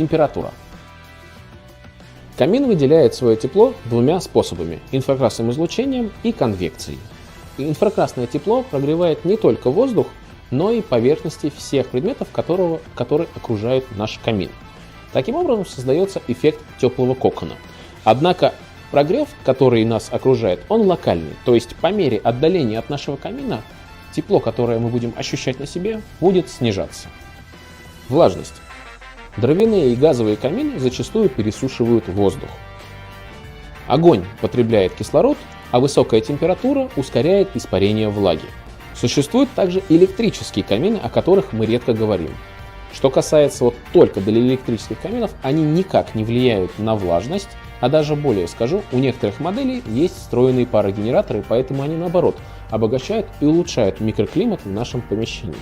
Температура. Камин выделяет свое тепло двумя способами – инфракрасным излучением и конвекцией. Инфракрасное тепло прогревает не только воздух, но и поверхности всех предметов, которые окружают наш камин. Таким образом создается эффект теплого кокона. Однако прогрев, который нас окружает, он локальный, то есть по мере отдаления от нашего камина тепло, которое мы будем ощущать на себе, будет снижаться. Влажность. Дровяные и газовые камины зачастую пересушивают воздух. Огонь потребляет кислород, а высокая температура ускоряет испарение влаги. Существуют также электрические камины, о которых мы редко говорим. Что касается только для электрических каминов, они никак не влияют на влажность, а даже более скажу, у некоторых моделей есть встроенные парогенераторы, поэтому они наоборот обогащают и улучшают микроклимат в нашем помещении.